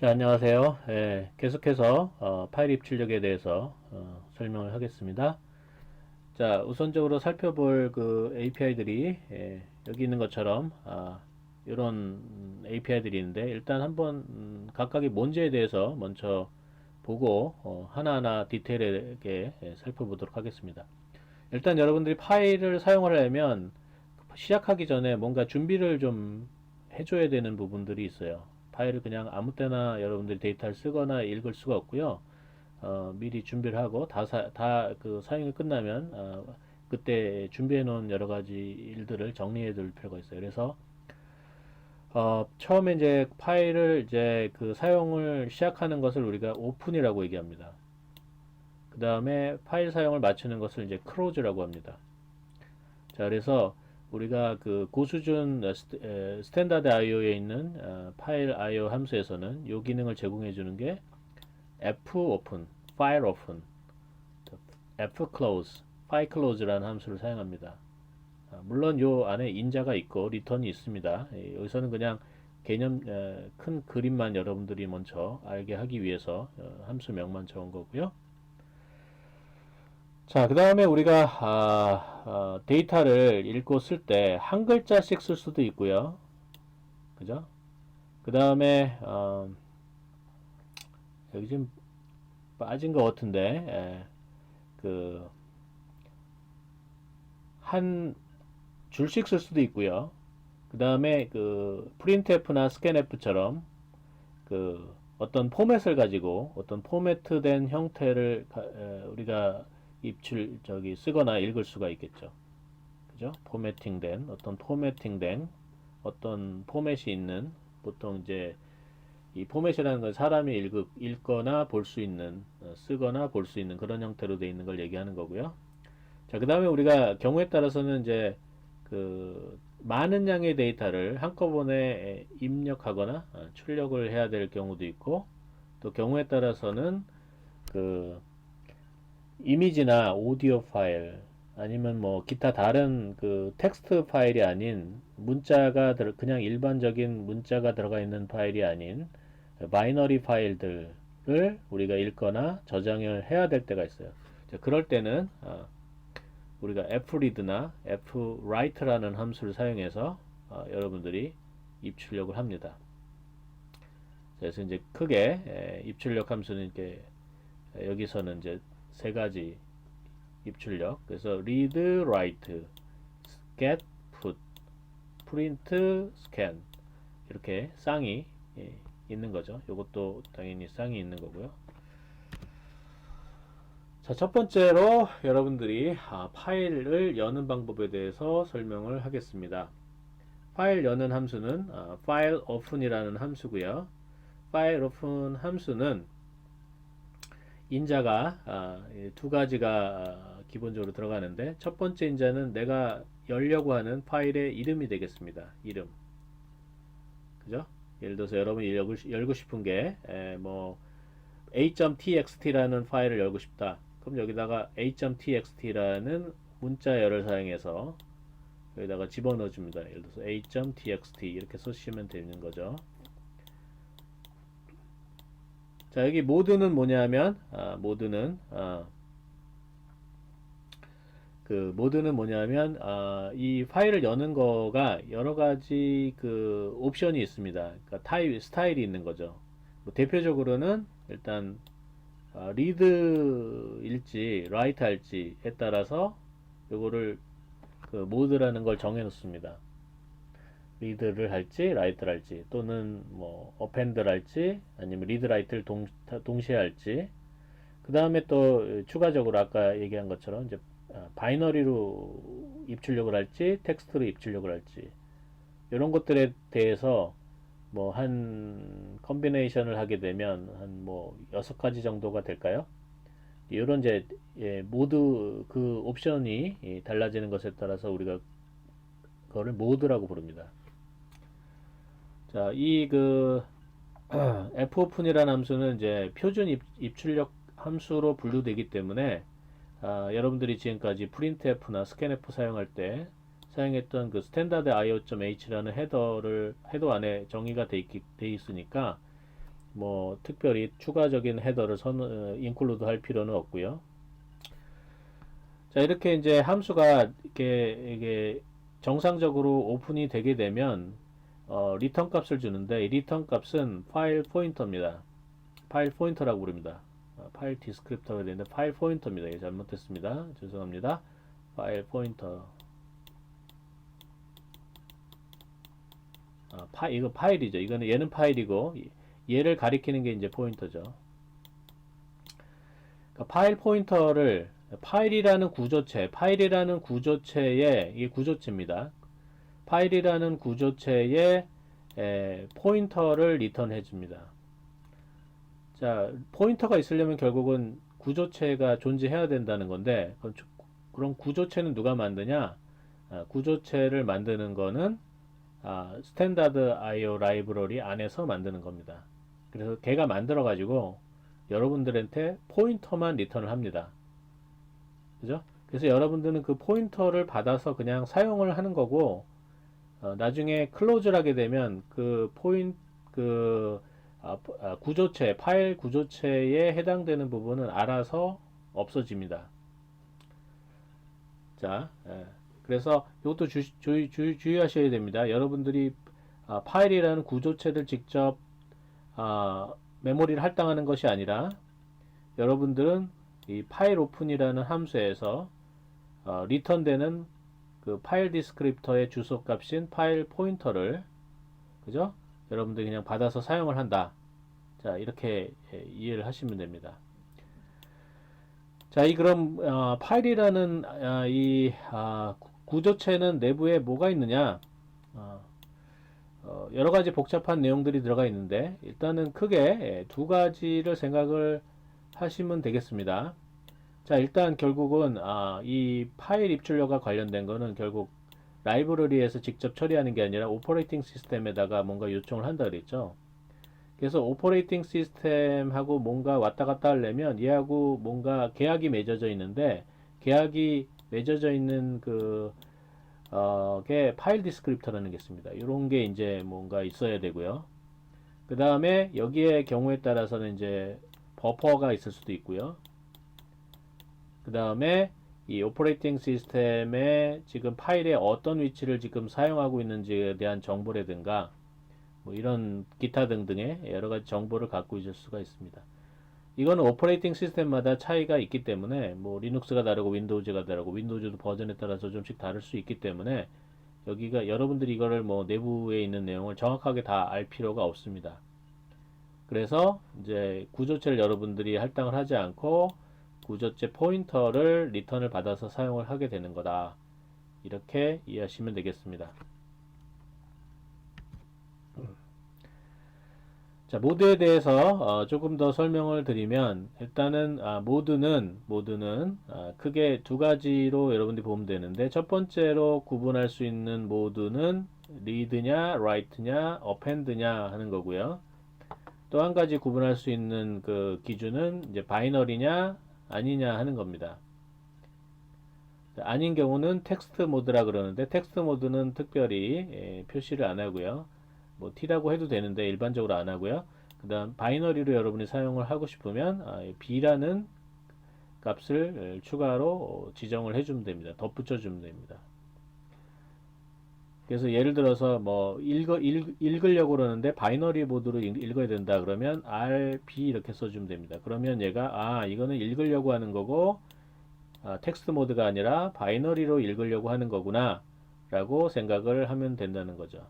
자, 안녕하세요. 계속해서 파일 입출력에 대해서 설명을 하겠습니다. 자, 우선적으로 살펴볼 그 API들이 여기 있는 것처럼 이런 API들이 있는데 일단 한번 각각이 뭔지에 대해서 먼저 보고 하나하나 디테일하게 살펴보도록 하겠습니다. 일단 여러분들이 파일을 사용을 하려면 시작하기 전에 뭔가 준비를 좀 해줘야 되는 부분들이 있어요. 파일을 그냥 아무 때나 여러분들이 데이터를 쓰거나 읽을 수가 없고요. 미리 준비를 하고 다 그 사용이 끝나면 그때 준비해 놓은 여러 가지 일들을 정리해 둘 필요가 있어요. 그래서 처음에 이제 파일을 이제 그 사용을 시작하는 것을 우리가 오픈이라고 얘기합니다. 그 다음에 파일 사용을 마치는 것을 이제 close라고 합니다. 자, 그래서 우리가 그 고수준 스탠다드 IO에 있는 파일 IO 함수에서는 이 기능을 제공해 주는 게 fopen, file open, fclose, file close라는 함수를 사용합니다. 물론 요 안에 인자가 있고 리턴이 있습니다. 여기서는 그냥 개념 큰 그림만 여러분들이 먼저 알게 하기 위해서 함수명만 적은 거고요. 자, 그 다음에 우리가 데이터를 읽고 쓸 때 한 글자씩 쓸 수도 있고요. 그죠? 그 다음에 여기 좀 빠진 것 같은데 그 한 줄씩 쓸 수도 있고요. 그 다음에 그 printf나 scanf처럼 그 어떤 포맷을 가지고 어떤 포매트된 형태를 우리가 입출 저기 쓰거나 읽을 수가 있겠죠. 그죠? 포매팅된 어떤 포맷이 있는 보통 이제 이 포맷이라는 건 사람이 읽거나 볼 수 있는 쓰거나 볼 수 있는 그런 형태로 되어 있는 걸 얘기하는 거고요. 자, 그 다음에 우리가 경우에 따라서는 이제 그 많은 양의 데이터를 한꺼번에 입력하거나 출력을 해야 될 경우도 있고 또 경우에 따라서는 그 이미지나 오디오 파일 아니면 뭐 기타 다른 그 텍스트 파일이 아닌 그냥 일반적인 문자가 들어가 있는 파일이 아닌 바이너리 파일들을 우리가 읽거나 저장을 해야 될 때가 있어요. 그럴 때는 우리가 fread나 fwrite라는 함수를 사용해서 여러분들이 입출력을 합니다. 그래서 이제 크게 입출력 함수는 이렇게 여기서는 이제 세 가지 입출력. 그래서 read, write, get, put, print, scan 이렇게 쌍이 있는 거죠. 이것도 당연히 쌍이 있는 거고요. 자, 첫 번째로 여러분들이 파일을 여는 방법에 대해서 설명을 하겠습니다. 파일 여는 함수는 file open이라는 함수고요. file open 함수는 인자가 두 가지가 기본적으로 들어가는데 첫 번째 인자는 내가 열려고 하는 파일의 이름이 되겠습니다. 이름. 그죠? 예를 들어서 여러분이 열고 싶은 게뭐 a.txt라는 파일을 열고 싶다. 그럼 여기다가 a.txt라는 문자열을 사용해서 여기다가 집어넣어 줍니다. 예를 들어서 a.txt 이렇게 쓰시면 되는 거죠. 자, 여기 모드는 뭐냐면 이 파일을 여는 거가 여러 가지 그 옵션이 있습니다. 그러니까 스타일이 있는 거죠. 뭐 대표적으로는 일단 리드일지 라이트 할지에 따라서 요거를 그 모드라는 걸 정해 놓습니다. 리드를 할지 라이트를 할지 또는 뭐 어펜드를 할지 아니면 리드 라이트를 동시에 할지 그 다음에 또 추가적으로 아까 얘기한 것처럼 이제 바이너리로 입출력을 할지 텍스트로 입출력을 할지 이런 것들에 대해서 뭐 한 컨비네이션을 하게 되면 한 뭐 6가지 정도가 될까요? 이런 이제 모두 그 옵션이 달라지는 것에 따라서 우리가 그거를 모드라고 부릅니다. 자, 이 그 fopen이라는 함수는 이제 표준 입출력 함수로 분류되기 때문에 여러분들이 지금까지 printf나 scanf 사용할 때 사용했던 그 standard io.h라는 헤더 안에 정의가 돼 있으니까 뭐 특별히 추가적인 헤더를 인클루드 할 필요는 없고요. 자, 이렇게 이제 함수가 이게 정상적으로 오픈이 되게 되면 리턴 값을 주는데 이 리턴 값은 파일 포인터입니다. 파일 포인터라고 부릅니다. 파일 디스크립터가 되는데 파일 포인터입니다. 이게 잘못됐습니다. 죄송합니다. 파일 포인터. 이거 파일이죠. 이거는 얘는 파일이고 얘를 가리키는 게 이제 포인터죠. 그러니까 파일 포인터를 파일이라는 구조체의 이게 구조체입니다. 파일이라는 구조체에 포인터를 리턴해 줍니다. 자, 포인터가 있으려면 결국은 구조체가 존재해야 된다는 건데, 그럼 구조체는 누가 만드냐? 구조체를 만드는 거는 스탠다드 IO 라이브러리 안에서 만드는 겁니다. 그래서 걔가 만들어 가지고 여러분들한테 포인터만 리턴을 합니다. 그죠? 그래서 여러분들은 그 포인터를 받아서 그냥 사용을 하는 거고, 나중에 클로즈를 하게 되면 구조체, 파일 구조체에 해당되는 부분은 알아서 없어집니다. 자, 그래서 이것도 주의하셔야 됩니다. 여러분들이 파일이라는 구조체를 직접 메모리를 할당하는 것이 아니라 여러분들은 이 파일 오픈이라는 함수에서 리턴되는 그 파일 디스크립터의 주소값인 파일 포인터를 그죠? 여러분들이 그냥 받아서 사용을 한다. 자, 이렇게 이해를 하시면 됩니다. 자, 그럼 파일이라는 구조체는 내부에 뭐가 있느냐? 여러 가지 복잡한 내용들이 들어가 있는데 일단은 크게 두 가지를 생각을 하시면 되겠습니다. 자, 일단 결국은 이 파일 입출력과 관련된 거는 결국 라이브러리에서 직접 처리하는 게 아니라 오퍼레이팅 시스템에다가 뭔가 요청을 한다 그랬죠. 그래서 오퍼레이팅 시스템하고 뭔가 왔다 갔다 하려면 얘하고 뭔가 계약이 맺어져 있는데 계약이 맺어져 있는 게 파일 디스크립터라는 게 있습니다. 이런 게 이제 뭔가 있어야 되고요. 그 다음에 여기에 경우에 따라서는 이제 버퍼가 있을 수도 있고요. 그 다음에 이 오퍼레이팅 시스템에 지금 파일의 어떤 위치를 지금 사용하고 있는지에 대한 정보라든가 뭐 이런 기타 등등의 여러 가지 정보를 갖고 있을 수가 있습니다. 이거는 오퍼레이팅 시스템마다 차이가 있기 때문에 뭐 리눅스가 다르고 윈도우즈가 다르고 윈도우즈도 버전에 따라서 좀씩 다를 수 있기 때문에 여기가 여러분들이 이거를 뭐 내부에 있는 내용을 정확하게 다 알 필요가 없습니다. 그래서 이제 구조체를 여러분들이 할당을 하지 않고 구조체 포인터를 리턴을 받아서 사용을 하게 되는 거다. 이렇게 이해하시면 되겠습니다. 자, 모드에 대해서 조금 더 설명을 드리면 일단은 모드는 크게 두 가지로 여러분들이 보면 되는데 첫 번째로 구분할 수 있는 모드는 read냐, write냐, append냐 하는 거고요. 또 한 가지 구분할 수 있는 그 기준은 이제 바이너리냐 아니냐 하는 겁니다. 아닌 경우는 텍스트 모드라 그러는데 텍스트 모드는 특별히 표시를 안 하고요. 뭐 T라고 해도 되는데 일반적으로 안 하고요. 그 다음 바이너리로 여러분이 사용을 하고 싶으면 B라는 값을 추가로 지정을 해주면 됩니다. 덧붙여 주면 됩니다. 그래서 예를 들어서 뭐 읽으려고 그러는데 바이너리 모드로 읽어야 된다 그러면 RB 이렇게 써주면 됩니다. 그러면 얘가 이거는 읽으려고 하는 거고 텍스트 모드가 아니라 바이너리로 읽으려고 하는 거구나 라고 생각을 하면 된다는 거죠.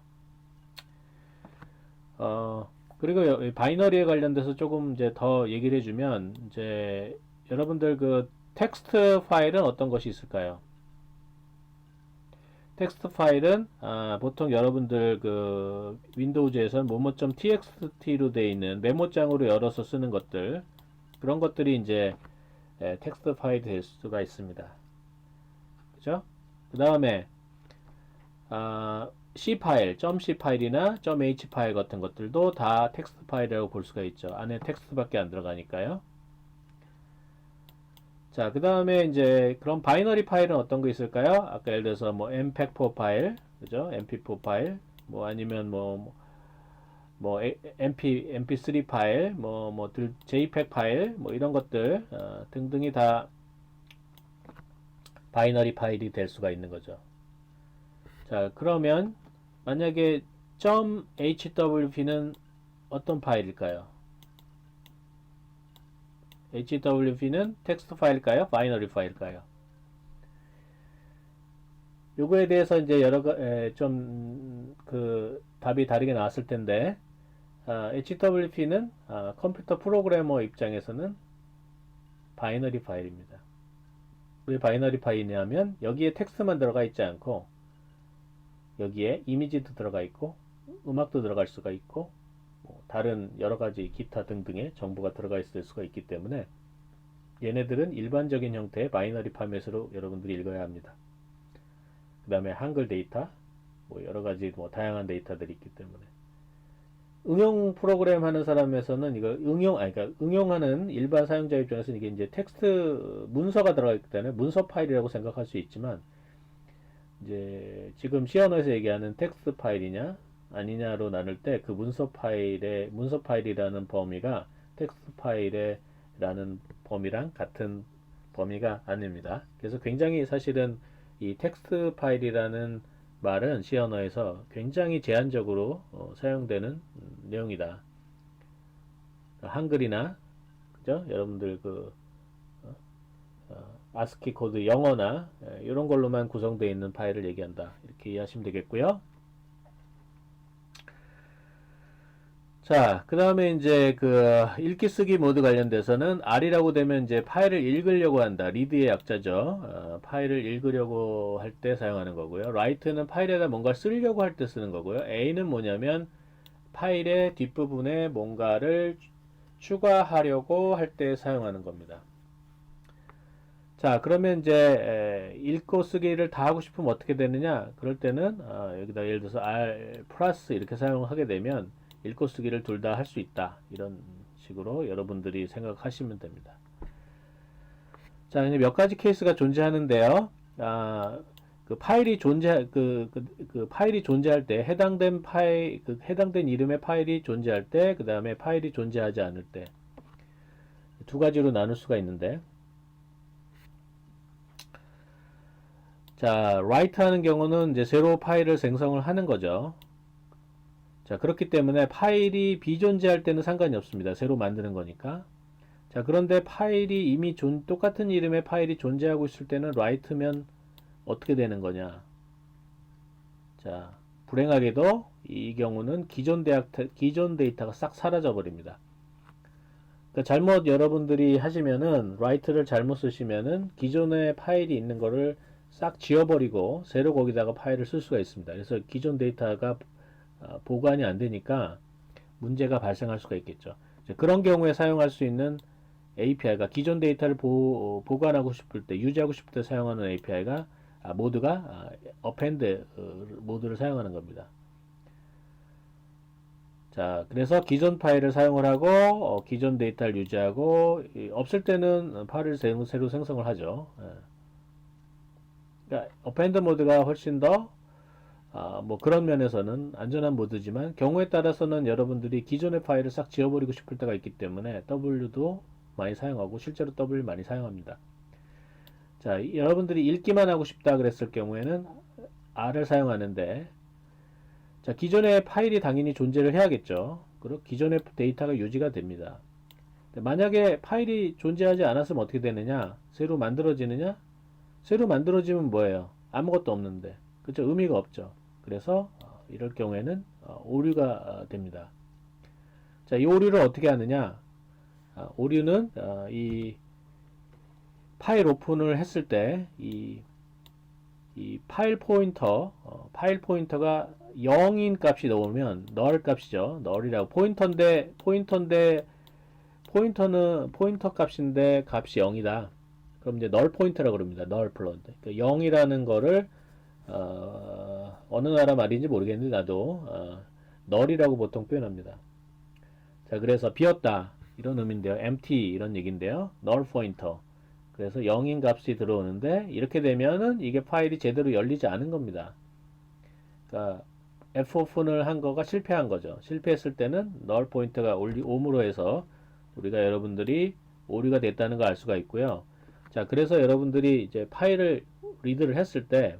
그리고 바이너리에 관련돼서 조금 이제 더 얘기를 해주면 이제 여러분들 그 텍스트 파일은 어떤 것이 있을까요? 텍스트 파일은 보통 여러분들 그 윈도우즈에서는 뭐뭐.txt로 되어 있는 메모장으로 열어서 쓰는 것들 그런 것들이 이제 텍스트 파일이 될 수가 있습니다. 그죠? 그 다음에 C 파일, .c 파일이나 .h 파일 같은 것들도 다 텍스트 파일이라고 볼 수가 있죠. 안에 텍스트밖에 안 들어가니까요. 자, 그 다음에 이제 그럼 바이너리 파일은 어떤 거 있을까요? 아까 예를 들어서 뭐 mpeg4 파일, 그죠? mp4 파일, 뭐 아니면 뭐 MP3 파일, JPEG 파일, 뭐 이런 것들 등등이 다 바이너리 파일이 될 수가 있는 거죠. 자, 그러면 만약에 .hwp는 어떤 파일일까요? hwp는 텍스트 파일일까요? 바이너리 파일일까요? 요거에 대해서 이제 답이 다르게 나왔을 텐데, HWP는 컴퓨터 프로그래머 입장에서는 바이너리 파일입니다. 왜 바이너리 파일이냐면 여기에 텍스트만 들어가 있지 않고 여기에 이미지도 들어가 있고 음악도 들어갈 수가 있고 다른 여러가지 기타 등등의 정보가 들어가 있을 수가 있기 때문에 얘네들은 일반적인 형태의 바이너리 파맷으로 여러분들이 읽어야 합니다. 그 다음에 한글 데이터, 여러가지 다양한 데이터들이 있기 때문에 응용 프로그램 하는 사람에서는 이거 그러니까 응용하는 일반 사용자 입장에서는 이게 이제 텍스트 문서가 들어가 있기 때문에 문서 파일이라고 생각할 수 있지만 이제 지금 C 언어에서 얘기하는 텍스트 파일이냐 아니냐로 나눌 때 그 문서 파일이라는 범위가 텍스트 파일이라는 범위랑 같은 범위가 아닙니다. 그래서 굉장히 사실은 이 텍스트 파일이라는 말은 C 언어에서 굉장히 제한적으로 사용되는 내용이다. 한글이나 그죠? 여러분들 아스키 코드 영어나 이런 걸로만 구성되어 있는 파일을 얘기한다. 이렇게 이해하시면 되겠고요. 자, 그 다음에 이제 읽기 쓰기 모드 관련돼서는 R이라고 되면 이제 파일을 읽으려고 한다. read의 약자죠. 파일을 읽으려고 할 때 사용하는 거고요. write는 파일에다 뭔가 쓰려고 할 때 쓰는 거고요. A는 뭐냐면 파일의 뒷부분에 뭔가를 추가하려고 할 때 사용하는 겁니다. 자, 그러면 이제 읽고 쓰기를 다 하고 싶으면 어떻게 되느냐? 그럴 때는 여기다 예를 들어서 R 플러스 이렇게 사용하게 되면 읽고 쓰기를 둘 다 할 수 있다. 이런 식으로 여러분들이 생각하시면 됩니다. 자, 이제 몇 가지 케이스가 존재하는데요. 파일이 존재할 때 해당된 이름의 파일이 존재할 때, 그 다음에 파일이 존재하지 않을 때 두 가지로 나눌 수가 있는데, 자, write 하는 경우는 이제 새로 파일을 생성을 하는 거죠. 자, 그렇기 때문에 파일이 비존재할 때는 상관이 없습니다. 새로 만드는 거니까. 자, 그런데 파일이 이미 똑같은 이름의 파일이 존재하고 있을 때는 write면 어떻게 되는 거냐? 자, 불행하게도 이 경우는 기존 데이터가 싹 사라져 버립니다. 그러니까 잘못 여러분들이 하시면은 write를 잘못 쓰시면은 기존의 파일이 있는 거를 싹 지워버리고 새로 거기다가 파일을 쓸 수가 있습니다. 그래서 기존 데이터가 보관이 안 되니까 문제가 발생할 수가 있겠죠. 그런 경우에 사용할 수 있는 API가 기존 데이터를 보관하고 싶을 때, 유지하고 싶을 때 사용하는 API가 모드가 append 모드를 사용하는 겁니다. 자, 그래서 기존 파일을 사용을 하고 기존 데이터를 유지하고 없을 때는 파일을 새로 생성을 하죠. 그러니까 append 모드가 훨씬 더 그런 면에서는 안전한 모드지만 경우에 따라서는 여러분들이 기존의 파일을 싹 지워버리고 싶을 때가 있기 때문에 W도 많이 사용하고 실제로 W 많이 사용합니다. 자, 여러분들이 읽기만 하고 싶다 그랬을 경우에는 R을 사용하는데, 자, 기존의 파일이 당연히 존재를 해야겠죠. 그리고 기존의 데이터가 유지가 됩니다. 만약에 파일이 존재하지 않았으면 어떻게 되느냐? 새로 만들어지느냐? 새로 만들어지면 뭐예요? 아무것도 없는데. 그죠? 의미가 없죠. 그래서 이럴 경우에는 오류가 됩니다. 자, 이 오류를 어떻게 하느냐? 오류는 이 파일 오픈을 했을 때 이 파일 포인터가 0인 값이 나오면 null 값이죠. null이라고 포인터 값인데 값이 0이다. 그럼 이제 null 포인터라고 그럽니다. null pointer. 그러니까 0이라는 거를 어느 나라 말인지 모르겠는데 나도 null이라고 보통 표현합니다. 자, 그래서 비었다 이런 의미인데요. empty 이런 얘기인데요. null pointer. 그래서 0인 값이 들어오는데 이렇게 되면은 이게 파일이 제대로 열리지 않은 겁니다. 그러니까 fopen을 한 거가 실패한 거죠. 실패했을 때는 null 포인트가 옴으로 해서 우리가 여러분들이 오류가 됐다는 걸 알 수가 있고요. 자, 그래서 여러분들이 이제 파일을 리드를 했을 때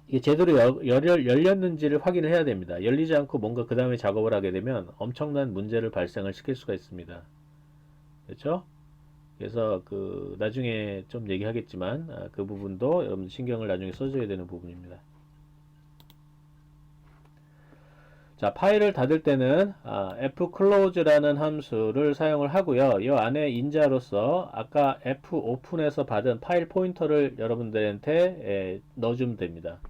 이게 제대로 열렸는지를 확인을 해야 됩니다. 열리지 않고 뭔가 그 다음에 작업을 하게 되면 엄청난 문제를 발생을 시킬 수가 있습니다. 그렇죠? 그래서 그 나중에 좀 얘기하겠지만 그 부분도 여러분 신경을 나중에 써줘야 되는 부분입니다. 자, 파일을 닫을 때는 fclose라는 함수를 사용을 하고요. 이 안에 인자로서 아까 fopen에서 받은 파일 포인터를 여러분들한테 넣어주면 됩니다.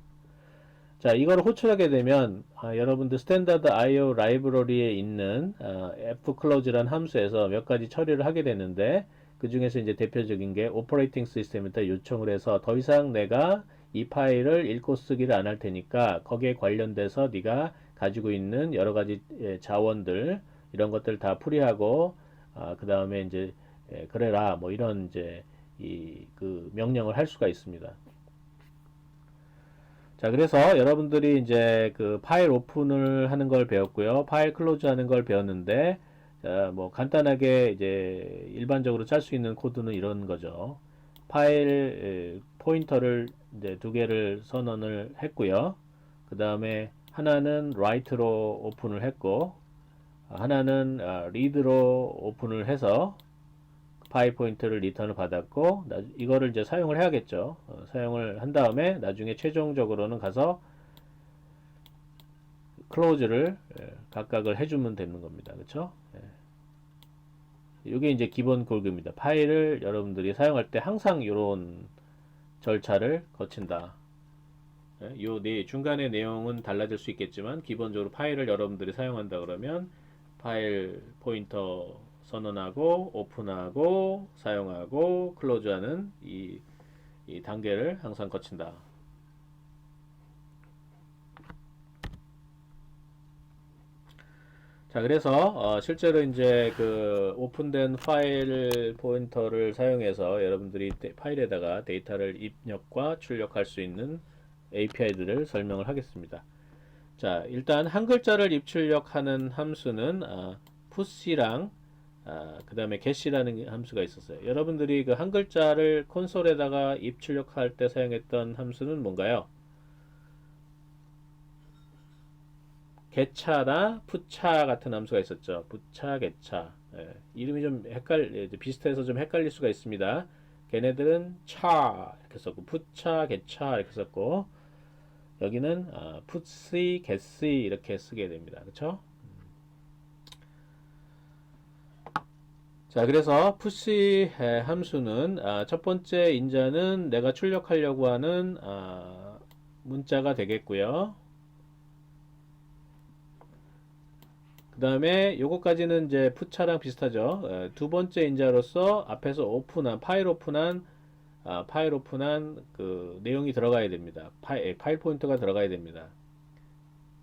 자, 이걸 호출하게 되면 여러분들 스탠다드 IO 라이브러리에 있는 fclose라는 함수에서 몇 가지 처리를 하게 되는데 그 중에서 이제 대표적인 게 오퍼레이팅 시스템한테 요청을 해서 더 이상 내가 이 파일을 읽고 쓰기를 안 할 테니까 거기에 관련돼서 네가 가지고 있는 여러 가지 자원들 이런 것들 다 풀이하고 그 다음에 이제 그래라 뭐 이런 이제 그 명령을 할 수가 있습니다. 자, 그래서 여러분들이 이제 그 파일 오픈을 하는 걸 배웠고요. 파일 클로즈 하는 걸 배웠는데, 자, 뭐 간단하게 이제 일반적으로 짤 수 있는 코드는 이런 거죠. 파일 포인터를 이제 두 개를 선언을 했고요. 그 다음에 하나는 write로 오픈을 했고, 하나는 read로 오픈을 해서 파일 포인트를 리턴을 받았고 이거를 이제 사용을 해야겠죠. 사용을 한 다음에 나중에 최종적으로는 가서 클로즈를 각각을 해주면 되는 겁니다. 그렇죠? 이게 이제 기본 골격입니다. 파일을 여러분들이 사용할 때 항상 이런 절차를 거친다. 요 중간의 내용은 달라질 수 있겠지만 기본적으로 파일을 여러분들이 사용한다 그러면 파일 포인터 선언하고 오픈하고 사용하고 클로즈하는 이 단계를 항상 거친다. 자, 그래서 실제로 이제 그 오픈된 파일 포인터를 사용해서 여러분들이 파일에다가 데이터를 입력과 출력할 수 있는 API들을 설명을 하겠습니다. 자, 일단 한 글자를 입출력하는 함수는 push랑 그 다음에 get이라는 함수가 있었어요. 여러분들이 그 한 글자를 콘솔에다가 입출력할 때 사용했던 함수는 뭔가요? get차나 put차 같은 함수가 있었죠. put차, get차. 이름이 좀 비슷해서 좀 헷갈릴 수가 있습니다. 걔네들은 차 이렇게 썼고 put차, get차 이렇게 썼고 여기는 put시, get시 이렇게 쓰게 됩니다. 그렇죠? 자, 그래서 push 함수는 첫 번째 인자는 내가 출력하려고 하는 문자가 되겠고요. 그 다음에 요거까지는 이제 푸차랑 비슷하죠. 두 번째 인자로서 앞에서 파일 오픈한 그 내용이 들어가야 됩니다. 파일 포인터가 들어가야 됩니다.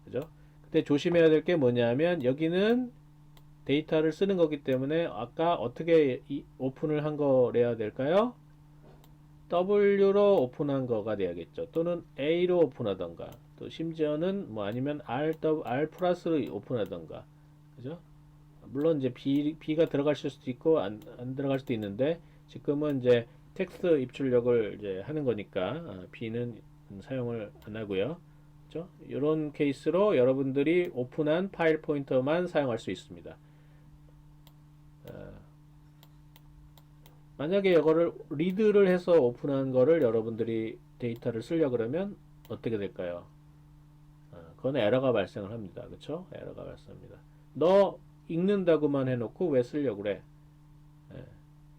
그죠? 근데 조심해야 될 게 뭐냐면 여기는 데이터를 쓰는 거기 때문에 아까 어떻게 오픈을 한 거래야 될까요? W로 오픈한 거가 돼야겠죠. 또는 A로 오픈하던가 또 심지어는 뭐 아니면 R 플러스로 오픈하던가 그죠? 물론 이제 B가 들어갈 수도 있고 안 들어갈 수도 있는데 지금은 이제 텍스트 입출력을 이제 하는 거니까 B는 사용을 안 하고요. 그죠? 이런 케이스로 여러분들이 오픈한 파일 포인터만 사용할 수 있습니다. 만약에 이거를 리드를 해서 오픈한 거를 여러분들이 데이터를 쓰려고 그러면 어떻게 될까요? 그건 에러가 발생을 합니다. 그쵸? 에러가 발생합니다. 너 읽는다고만 해놓고 왜 쓰려고 그래?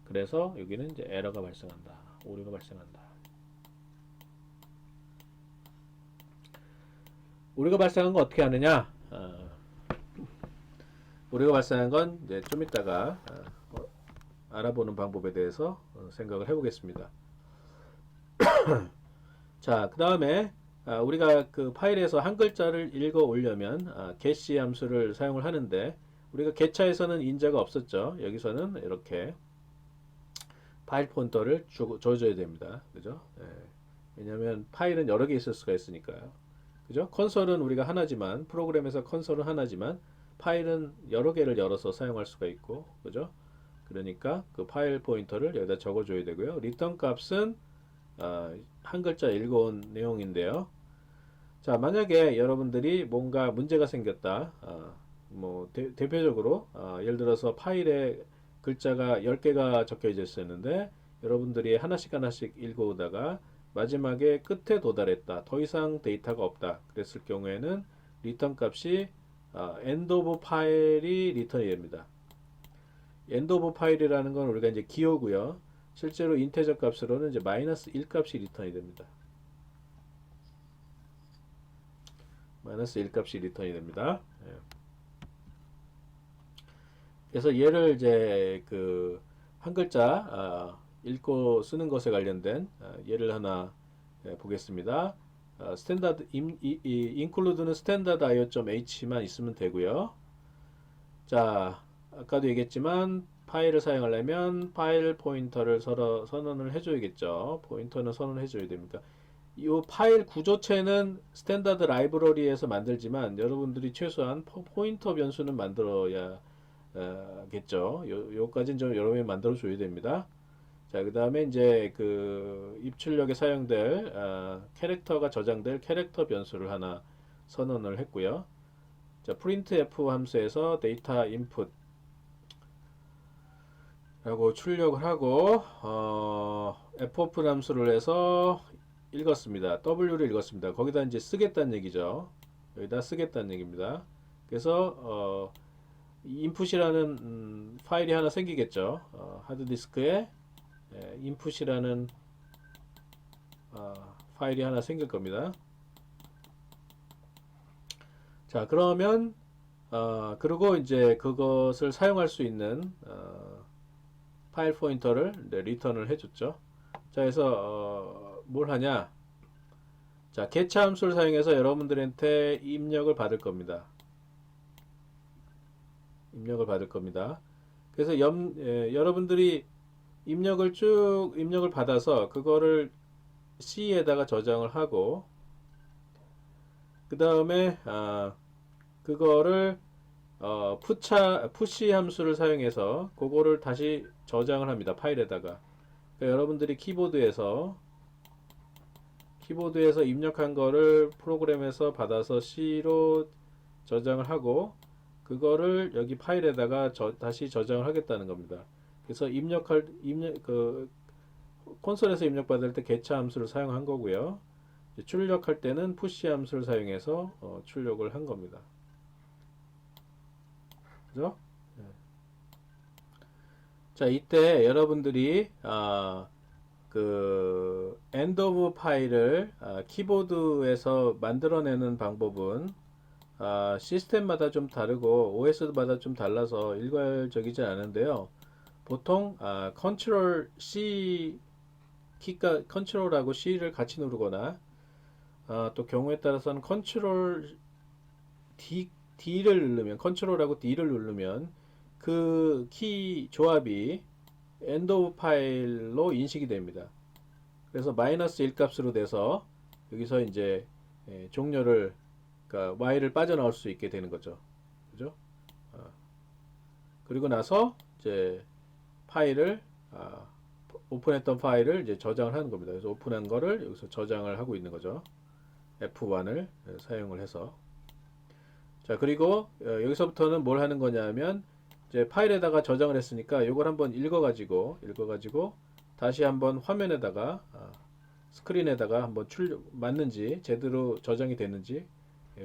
그래서 여기는 이제 에러가 발생한다. 오류가 발생한다. 오류가 발생한 거 어떻게 하느냐? 오류가 발생한 건 이제 좀 이따가 알아보는 방법에 대해서 생각을 해보겠습니다. 자, 그 다음에 우리가 그 파일에서 한 글자를 읽어 오려면 getC 함수를 사용을 하는데 우리가 get차에서는 인자가 없었죠. 여기서는 이렇게 파일 포인터를 줘줘야 됩니다. 그죠? 왜냐하면 파일은 여러 개 있을 수가 있으니까요. 그죠? 컨솔은 우리가 하나지만, 프로그램에서 컨솔은 하나지만 파일은 여러 개를 열어서 사용할 수가 있고, 그죠? 그러니까 그 파일 포인터를 여기다 적어줘야 되고요. 리턴 값은 한 글자 읽어온 내용인데요. 자, 만약에 여러분들이 뭔가 문제가 생겼다. 뭐 대표적으로 예를 들어서 파일에 글자가 10개가 적혀져 있었는데 여러분들이 하나씩 하나씩 읽어오다가 마지막에 끝에 도달했다. 더 이상 데이터가 없다. 그랬을 경우에는 리턴 값이 end of 파일이 리턴이 됩니다. end of 파일이라는 건 우리가 이제 기호고요. 실제로 인테저 값으로는 이제 마이너스 1 값이 리턴이 됩니다. 마이너스 1 값이 리턴이 됩니다. 예. 그래서 얘를 이제 그 한 글자 읽고 쓰는 것에 관련된 예를 하나 보겠습니다. 스탠다드 include는 standard io.h만 있으면 되고요. 자, 아까도 얘기했지만 파일을 사용하려면 파일 포인터를 선언을 해줘야겠죠. 포인터는 선언을 해줘야 됩니다. 이 파일 구조체는 스탠다드 라이브러리에서 만들지만 여러분들이 최소한 포인터 변수는 만들어야 겠죠. 요까지는 좀 여러분이 만들어 줘야 됩니다. 자, 그 다음에 이제 그 입출력에 사용될 캐릭터가 저장될 캐릭터 변수를 하나 선언을 했고요. 자, printf 함수에서 데이터 인풋 라고 출력을 하고 fopen 함수를 해서 읽었습니다. w를 읽었습니다. 거기다 이제 쓰겠다는 얘기죠. 여기다 쓰겠다는 얘기입니다. 그래서 인풋이라는 파일이 하나 생기겠죠. 하드디스크에 인풋이라는 파일이 하나 생길 겁니다. 자, 그러면 그리고 이제 그것을 사용할 수 있는 파일 포인터를 리턴을 해줬죠. 자, 그래서 뭘 하냐? 자, get 함수를 사용해서 여러분들한테 입력을 받을 겁니다. 입력을 받을 겁니다. 그래서 여러분들이 입력을 받아서 그거를 C에다가 저장을 하고 그 다음에 그거를 푸시 함수를 사용해서 그거를 다시 저장을 합니다. 파일에다가. 그러니까 여러분들이 키보드에서 입력한 거를 프로그램에서 받아서 C로 저장을 하고 그거를 여기 파일에다가 다시 저장을 하겠다는 겁니다. 그래서 콘솔에서 입력받을 때 get 함수를 사용한 거고요. 출력할 때는 push 함수를 사용해서 출력을 한 겁니다. 그죠? 자, 이때 여러분들이 그 end of 파일을 키보드에서 만들어내는 방법은 시스템마다 좀 다르고 OS마다 좀 달라서 일괄적이지 않은데요. 보통 컨트롤 C 키가 컨트롤하고 C를 같이 누르거나 또 경우에 따라서는 컨트롤 D를 누르면 컨트롤하고 D를 누르면 그 키 조합이 end of 파일로 인식이 됩니다. 그래서 마이너스 1 값으로 돼서 여기서 이제 종료를 그러니까 Y를 빠져나올 수 있게 되는 거죠. 그죠? 그리고 나서 이제 파일을 오픈했던 파일을 이제 저장을 하는 겁니다. 그래서 오픈한 거를 여기서 저장을 하고 있는 거죠. F1을 사용을 해서. 자, 그리고 여기서부터는 뭘 하는 거냐면 이제 파일에다가 저장을 했으니까 이걸 한번 읽어가지고 다시 한번 화면에다가 스크린에다가 한번 맞는지 제대로 저장이 됐는지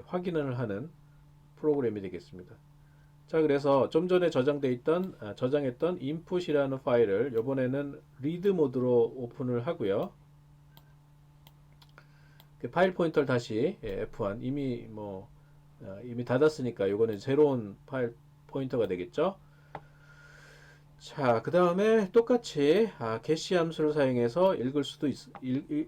확인을 하는 프로그램이 되겠습니다. 자, 그래서 좀 전에 저장했던 input이라는 파일을 이번에는 read 모드로 오픈을 하고요. 그 파일 포인터를 다시 F1 이미 닫았으니까 이거는 새로운 파일 포인터가 되겠죠. 자, 그 다음에 똑같이 게시 함수를 사용해서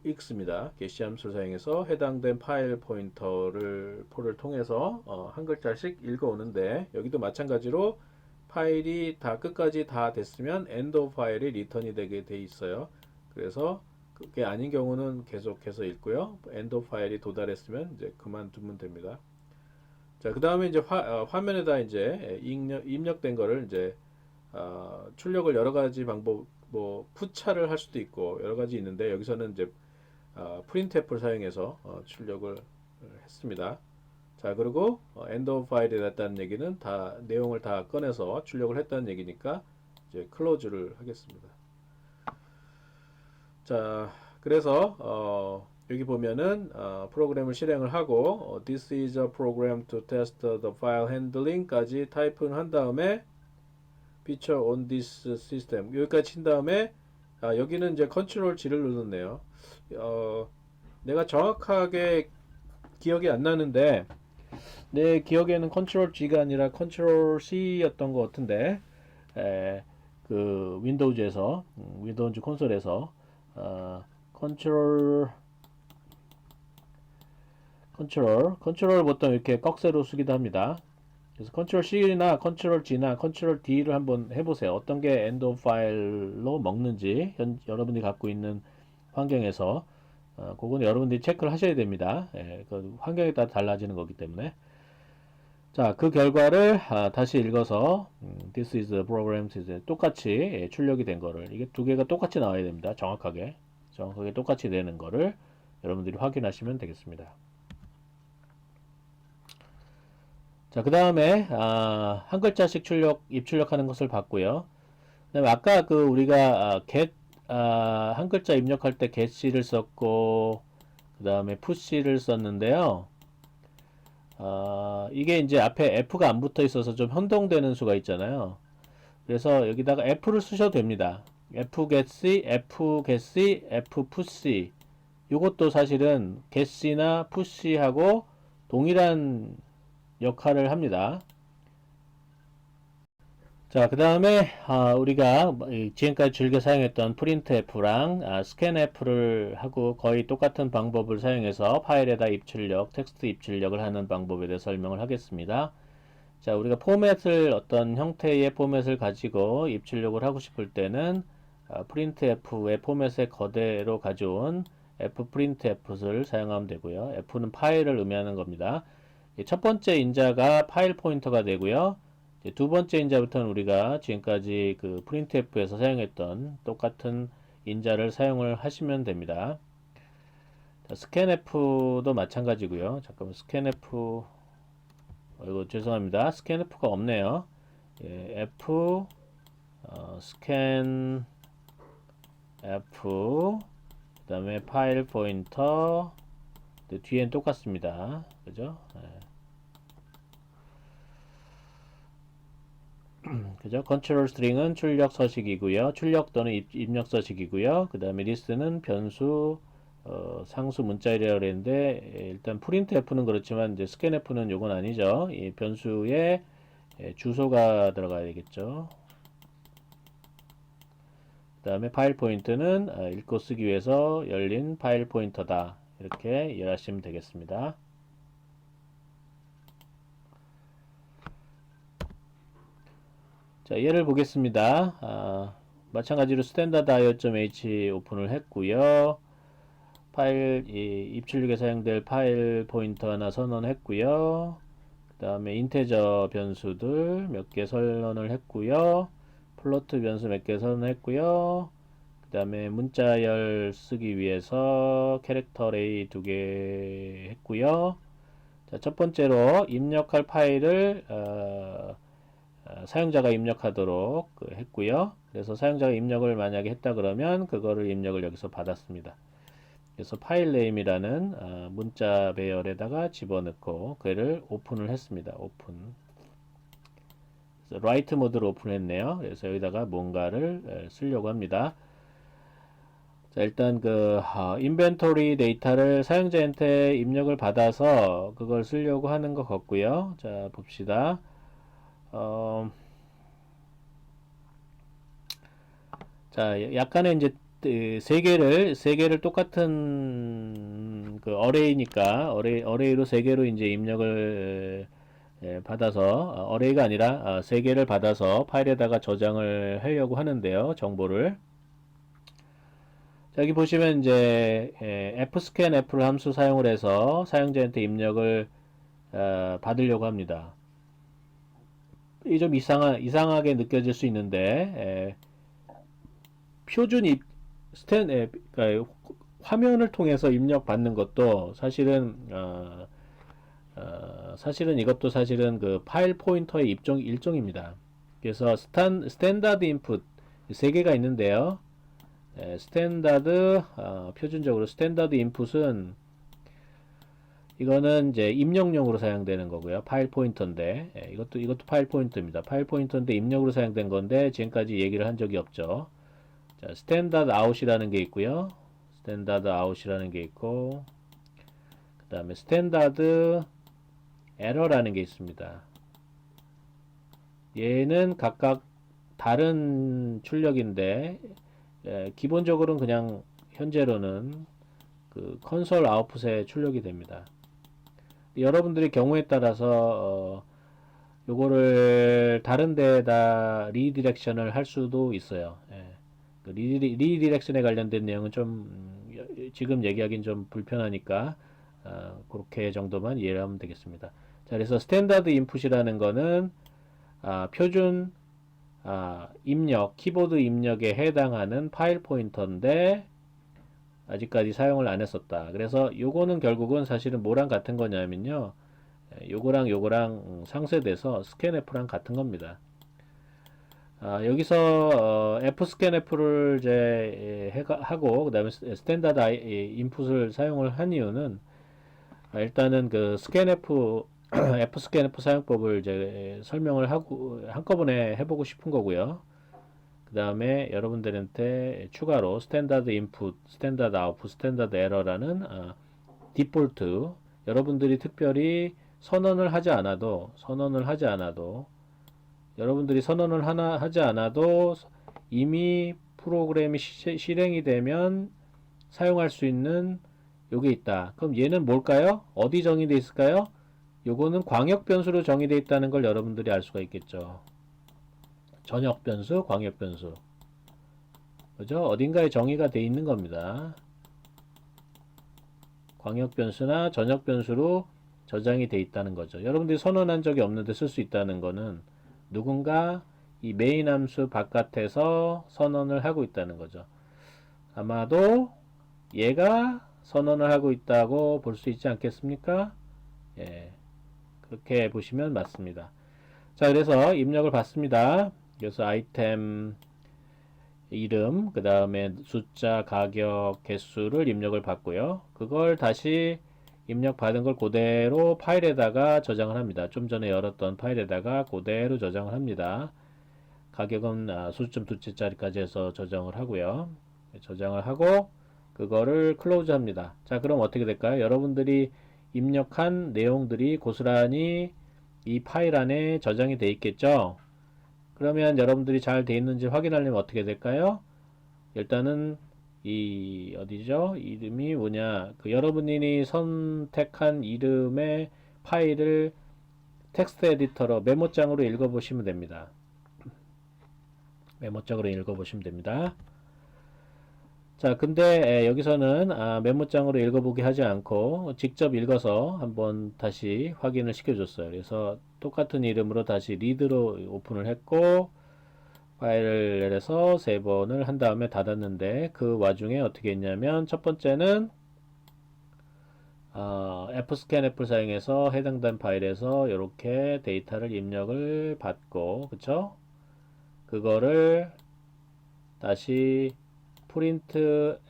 읽습니다. 게시 함수를 사용해서 해당된 파일 포인터를 통해서 한 글자씩 읽어오는데 여기도 마찬가지로 파일이 끝까지 다 됐으면 end of 파일이 리턴이 되게 돼 있어요. 그래서 그게 아닌 경우는 계속해서 읽고요. 엔드 파일이 도달했으면 이제 그만두면 됩니다. 자, 그 다음에 이제 화면에다 이제 입력된 거를 이제 출력을 여러 가지 방법, 뭐 푸차를 할 수도 있고 여러 가지 있는데 여기서는 이제 프린트F를 사용해서 출력을 했습니다. 자, 그리고 엔드 오브 파일이 됐다는 얘기는 다 내용을 다 꺼내서 출력을 했다는 얘기니까 이제 클로즈를 하겠습니다. 자, 그래서 여기 보면은 프로그램을 실행을 하고 This is a program to test the file handling까지 타이핑을 한 다음에 feature on this system 여기까지 친 다음에 여기는 이제 컨트롤 G를 눌렀네요. 내가 정확하게 기억이 안 나는데 내 기억에는 컨트롤 G가 아니라 컨트롤 C였던 것 같은데 그 윈도우즈에서 윈도우즈 콘솔에서 컨트롤 보통 이렇게 꺽쇠로 쓰기도 합니다. 그래서 컨트롤 C나 컨트롤 G나 컨트롤 D를 한번 해보세요. 어떤 게 엔드 오브 파일로 먹는지 여러분이 갖고 있는 환경에서 그건 여러분들이 체크를 하셔야 됩니다. 그 환경에 따라 달라지는 거기 때문에. 자, 그 결과를 다시 읽어서 This is the program 똑같이 출력이 된 거를 이게 두 개가 똑같이 나와야 됩니다. 정확하게 똑같이 되는 거를 여러분들이 확인하시면 되겠습니다. 자, 그 다음에 한 글자씩 입출력하는 것을 봤고요. 그다음에 아까 그 우리가 get 한 글자 입력할 때 getC를 썼고 그 다음에 push를 썼는데요. 이게 이제 앞에 F가 안 붙어 있어서 좀 혼동되는 수가 있잖아요. 그래서 여기다가 F를 쓰셔도 됩니다. F get C, F get C, F push. 이것도 사실은 get C나 push하고 동일한 역할을 합니다. 자, 그 다음에 우리가 지금까지 즐겨 사용했던 printf랑 scanf를 하고 거의 똑같은 방법을 사용해서 파일에다 입출력, 텍스트 입출력을 하는 방법에 대해 설명을 하겠습니다. 자, 우리가 포맷을 어떤 형태의 포맷을 가지고 입출력을 하고 싶을 때는 printf의 포맷에 그대로 가져온 fprintf를 사용하면 되고요. f는 파일을 의미하는 겁니다. 첫 번째 인자가 파일 포인터가 되고요. 두 번째 인자부터는 우리가 지금까지 그 printf에서 사용했던 똑같은 인자를 사용을 하시면 됩니다. 자, scanf도 마찬가지고요. 잠깐만 scanf 이거 죄송합니다. scanf가 없네요. f scanf 그 다음에 파일 포인터 뒤엔 똑같습니다. 그죠? 그죠? 컨트롤 스트링은 출력 서식이고요. 출력 또는 입력 서식이고요. 그 다음에 리스트는 변수, 상수 문자열이라고 그랬는데 일단 printf는 그렇지만 이제 scanf는 요건 아니죠. 이 변수에 주소가 들어가야 되겠죠. 그 다음에 파일 포인트는 읽고 쓰기 위해서 열린 파일 포인터다. 이렇게 이해하시면 되겠습니다. 자, 예를 보겠습니다. 마찬가지로 standard.io.h 오픈을 했고요. 파일 입출력에 사용될 파일 포인터 하나 선언했고요. 그 다음에 인테저 변수들 몇 개 선언을 했고요. 플로트 변수 몇 개 선언했고요. 그 다음에 문자열 쓰기 위해서 캐릭터 어레이 2개 했고요. 자, 첫 번째로 입력할 파일을 사용자가 입력하도록 했고요. 그래서 사용자가 입력을 만약에 했다 그러면 그거를 입력을 여기서 받았습니다. 그래서 파일 네임이라는 문자 배열에다가 집어넣고 그를 오픈을 했습니다. 오픈. 그래서 라이트 모드로 오픈했네요. 그래서 여기다가 뭔가를 쓰려고 합니다. 자, 일단 그 인벤토리 데이터를 사용자한테 입력을 받아서 그걸 쓰려고 하는 것 같고요. 자, 봅시다. 자, 약간의 이제 세 개를 똑같은 그 어레이니까 어레이로 세 개로 이제 입력을 받아서 어레이가 아니라 세 개를 받아서 파일에다가 저장을 하려고 하는데요. 정보를. 자, 여기 보시면 이제 fscanf를 함수 사용을 해서 사용자한테 입력을 받으려고 합니다. 이 좀 이상하게 느껴질 수 있는데 표준 그러니까 화면을 통해서 입력받는 것도 사실은 사실은 이것도 사실은 그 파일 포인터의 일종입니다. 그래서 스탠다드 인풋 세 개가 있는데요. 스탠다드 표준적으로 스탠다드 인풋은 이거는 이제 입력용으로 사용되는 거고요. 파일 포인터인데 이것도 파일 포인터입니다. 파일 포인터인데 입력으로 사용된 건데 지금까지 얘기를 한 적이 없죠. 자, 스탠다드 아웃이라는 게 있고요. 스탠다드 아웃이라는 게 있고 그 다음에 스탠다드 에러라는 게 있습니다. 얘는 각각 다른 출력인데 기본적으로는 그냥 현재로는 그 컨솔 아웃풋에 출력이 됩니다. 여러분들의 경우에 따라서 요거를 다른 데다 리디렉션을 할 수도 있어요. 그 리디렉션에 관련된 내용은 좀 지금 얘기하기는 좀 불편하니까 그렇게 정도만 이해를 하면 되겠습니다. 자, 그래서 스탠다드 인풋이라는 거는 표준 입력, 키보드 입력에 해당하는 파일 포인터인데 아직까지 사용을 안 했었다. 그래서 요거는 결국은 사실은 뭐랑 같은 거냐면요. 요거랑 상쇄돼서 스캔F랑 같은 겁니다. 여기서 fscanf를 이제 하고 그다음에 스탠다드 인풋을 사용을 한 이유는 일단은 그 scanf fscanf 사용법을 이제 설명을 하고 한꺼번에 해보고 싶은 거고요. 그 다음에 여러분들한테 추가로 스탠다드 인풋, 스탠다드 아웃풋, 스탠다드 에러라는 디폴트 여러분들이 특별히 선언을 하지 않아도 여러분들이 선언을 하지 않아도 이미 프로그램이 실행이 되면 사용할 수 있는 요게 있다. 그럼 얘는 뭘까요? 어디 정의되어 있을까요? 요거는 광역 변수로 정의되어 있다는 걸 여러분들이 알 수가 있겠죠. 전역 변수, 광역 변수. 그죠? 어딘가에 정의가 되어 있는 겁니다. 광역 변수나 전역 변수로 저장이 되어 있다는 거죠. 여러분들이 선언한 적이 없는데 쓸 수 있다는 거는 누군가 이 메인 함수 바깥에서 선언을 하고 있다는 거죠. 아마도 얘가 선언을 하고 있다고 볼 수 있지 않겠습니까? 예, 그렇게 보시면 맞습니다. 자, 그래서 입력을 받습니다. 그래서 아이템 이름, 그 다음에 숫자, 가격, 개수를 입력을 받고요. 그걸 다시 입력받은 걸 그대로 파일에다가 저장을 합니다. 좀 전에 열었던 파일에다가 그대로 저장을 합니다. 가격은 수점 두째 짜리까지 해서 저장을 하고요. 저장을 하고 그거를 클로즈 합니다. 자, 그럼 어떻게 될까요? 여러분들이 입력한 내용들이 고스란히 이 파일 안에 저장이 되어 있겠죠? 그러면 여러분들이 잘 되어 있는지 확인하려면 어떻게 될까요? 일단은 이 어디죠? 이름이 뭐냐? 그 여러분이 선택한 이름의 파일을 텍스트 에디터로 메모장으로 읽어보시면 됩니다. 메모장으로 읽어보시면 됩니다. 자, 근데 여기서는 메모장으로 읽어보게 하지 않고 직접 읽어서 한번 다시 확인을 시켜줬어요. 그래서 똑같은 이름으로 다시 리드로 오픈을 했고 파일을 내려서 3번을 한 다음에 닫았는데 그 와중에 어떻게 했냐면 첫 번째는 fscanf를 사용해서 해당된 파일에서 이렇게 데이터를 입력을 받고 그쵸? 그거를 다시 프린트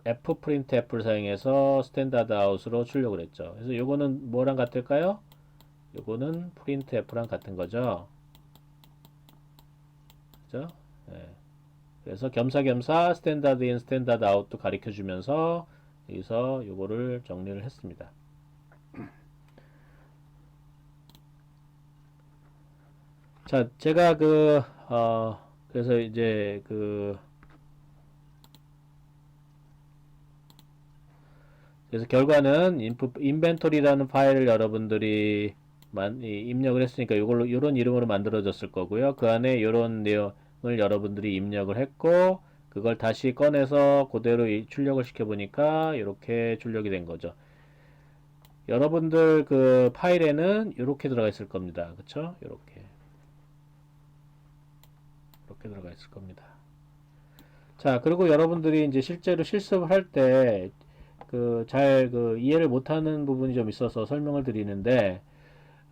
fprintf를 사용해서 스탠다드 아웃으로 출력을 했죠. 그래서 요거는 뭐랑 같을까요? 요거는 printf랑 같은 거죠. 그죠? 네. 그래서 겸사겸사 스탠다드 인 스탠다드 아웃도 가르쳐 주면서 여기서 요거를 정리를 했습니다. 자, 제가 그래서 이제 그래서 결과는 인벤토리라는 파일을 여러분들이 입력을 했으니까 이런 이름으로 만들어졌을 거고요. 그 안에 이런 내용을 여러분들이 입력을 했고 그걸 다시 꺼내서 그대로 출력을 시켜보니까 이렇게 출력이 된 거죠. 여러분들 그 파일에는 이렇게 들어가 있을 겁니다. 그쵸? 이렇게 들어가 있을 겁니다. 자, 그리고 여러분들이 이제 실제로 실습을 할 때 잘 이해를 못하는 부분이 좀 있어서 설명을 드리는데,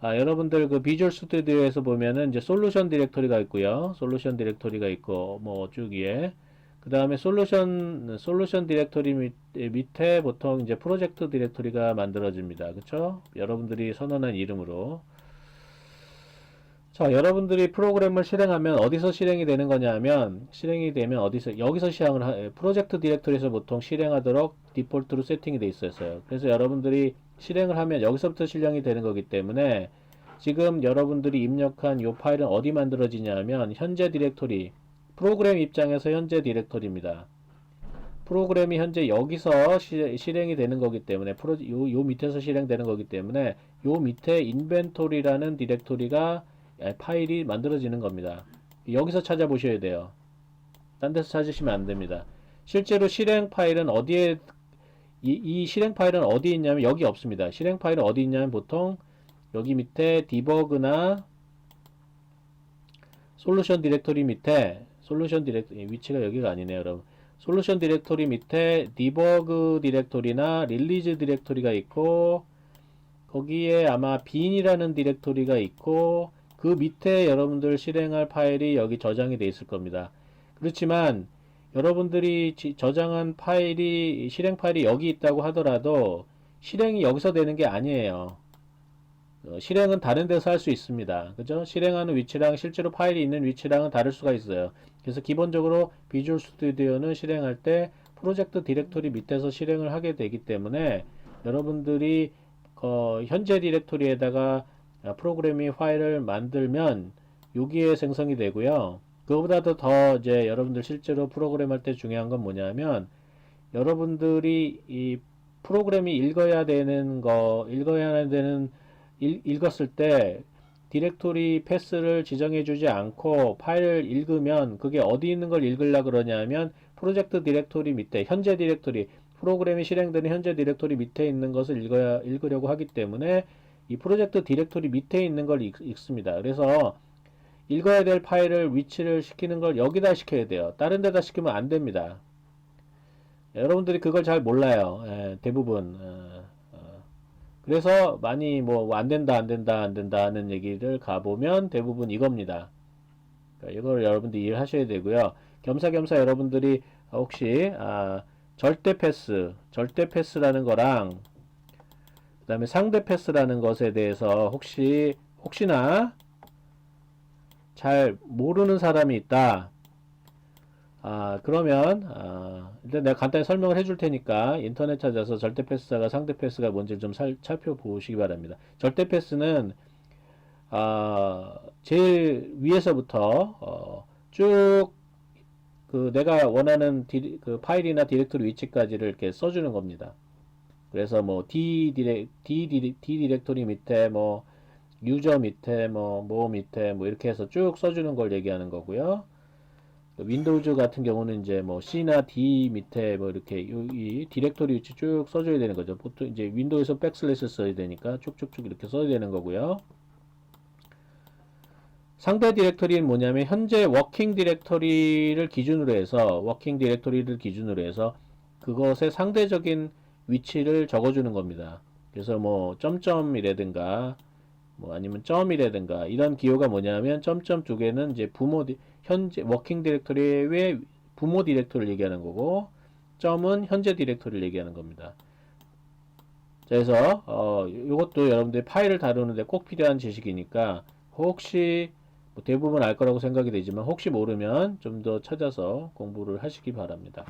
여러분들 그 비주얼 스튜디오에서 보면은 이제 솔루션 디렉토리가 있고요. 솔루션 디렉토리가 있고 뭐 쭉 위에 그 다음에 솔루션 디렉토리 밑에 보통 이제 프로젝트 디렉토리가 만들어집니다. 그쵸? 여러분들이 선언한 이름으로. 자, 여러분들이 프로그램을 실행하면 어디서 실행이 되는 거냐면, 실행이 되면 여기서 프로젝트 디렉토리에서 보통 실행하도록 디폴트로 세팅이 돼 있었어요. 그래서 여러분들이 실행을 하면 여기서부터 실행이 되는 거기 때문에 지금 여러분들이 입력한 이 파일은 어디 만들어지냐면 현재 디렉토리, 프로그램 입장에서 현재 디렉토리입니다. 프로그램이 현재 여기서 실행이 되는 거기 때문에 요 밑에서 실행되는 거기 때문에 요 밑에 인벤토리라는 디렉토리가 파일이 만들어지는 겁니다. 여기서 찾아보셔야 돼요. 딴 데서 찾으시면 안 됩니다. 실제로 실행 파일은 이 실행 파일은 어디 있냐면 여기 없습니다. 실행 파일은 어디 있냐면 보통 여기 밑에 디버그나 솔루션 디렉토리 밑에 위치가 여기가 아니네요, 여러분. 솔루션 디렉토리 밑에 디버그 디렉토리나 릴리즈 디렉토리가 있고 거기에 아마 bin이라는 디렉토리가 있고 그 밑에 여러분들 실행할 파일이 여기 저장이 되어 있을 겁니다. 그렇지만 여러분들이 저장한 실행 파일이 여기 있다고 하더라도 실행이 여기서 되는 게 아니에요. 실행은 다른 데서 할 수 있습니다. 그죠? 실행하는 위치랑 실제로 파일이 있는 위치랑은 다를 수가 있어요. 그래서 기본적으로 비주얼 스튜디오는 실행할 때 프로젝트 디렉토리 밑에서 실행을 하게 되기 때문에 여러분들이 현재 디렉토리에다가 프로그래밍 파일을 만들면 여기에 생성이 되고요. 그거보다도 더 이제 여러분들 실제로 프로그램 할 때 중요한 건 뭐냐면 여러분들이 이 프로그램이 읽어야 되는 읽었을 때 디렉토리 패스를 지정해 주지 않고 파일을 읽으면 그게 어디 있는 걸 읽으려 그러냐면 프로젝트 디렉토리 밑에 현재 디렉토리 프로그램이 실행되는 현재 디렉토리 밑에 있는 것을 읽으려고 하기 때문에 이 프로젝트 디렉토리 밑에 있는 걸 읽습니다. 그래서 읽어야 될 파일을 위치를 시키는 걸 여기다 시켜야 돼요. 다른 데다 시키면 안 됩니다. 여러분들이 그걸 잘 몰라요. 대부분. 그래서 많이 뭐 안 된다 하는 얘기를 가보면 대부분 이겁니다. 그러니까 이걸 여러분들이 이해를 하셔야 되고요. 겸사겸사 여러분들이 혹시 절대 패스라는 거랑 그 다음에 상대 패스라는 것에 대해서 혹시나 잘 모르는 사람이 있다. 그러면 일단 내가 간단히 설명을 해줄 테니까 인터넷 찾아서 절대 패스가 상대 패스가 뭔지 좀 살펴보시기 바랍니다. 절대 패스는 제일 위에서부터 쭉 내가 원하는 그 파일이나 디렉토리 위치까지를 이렇게 써주는 겁니다. 그래서 뭐 D 디렉토리 밑에 뭐 유저 밑에 뭐 밑에 뭐 이렇게 해서 쭉 써주는 걸 얘기하는 거고요. 윈도우즈 같은 경우는 이제 뭐 C나 D 밑에 뭐 이렇게 이 디렉토리 위치 쭉 써줘야 되는 거죠. 보통 이제 윈도우에서 백슬래시 써야 되니까 쭉쭉쭉 이렇게 써야 되는 거고요. 상대 디렉토리는 뭐냐면 현재 워킹 디렉토리를 기준으로 해서 그것의 상대적인 위치를 적어주는 겁니다. 그래서 뭐 점점이라든가 뭐 아니면 점이라든가 이런 기호가 뭐냐면 점점 두 개는 이제 현재 워킹 디렉토리의 부모 디렉토리를 얘기하는 거고 점은 현재 디렉토리를 얘기하는 겁니다. 그래서 이것도 여러분들이 파일을 다루는데 꼭 필요한 지식이니까 혹시 뭐 대부분 알 거라고 생각이 되지만 혹시 모르면 좀 더 찾아서 공부를 하시기 바랍니다.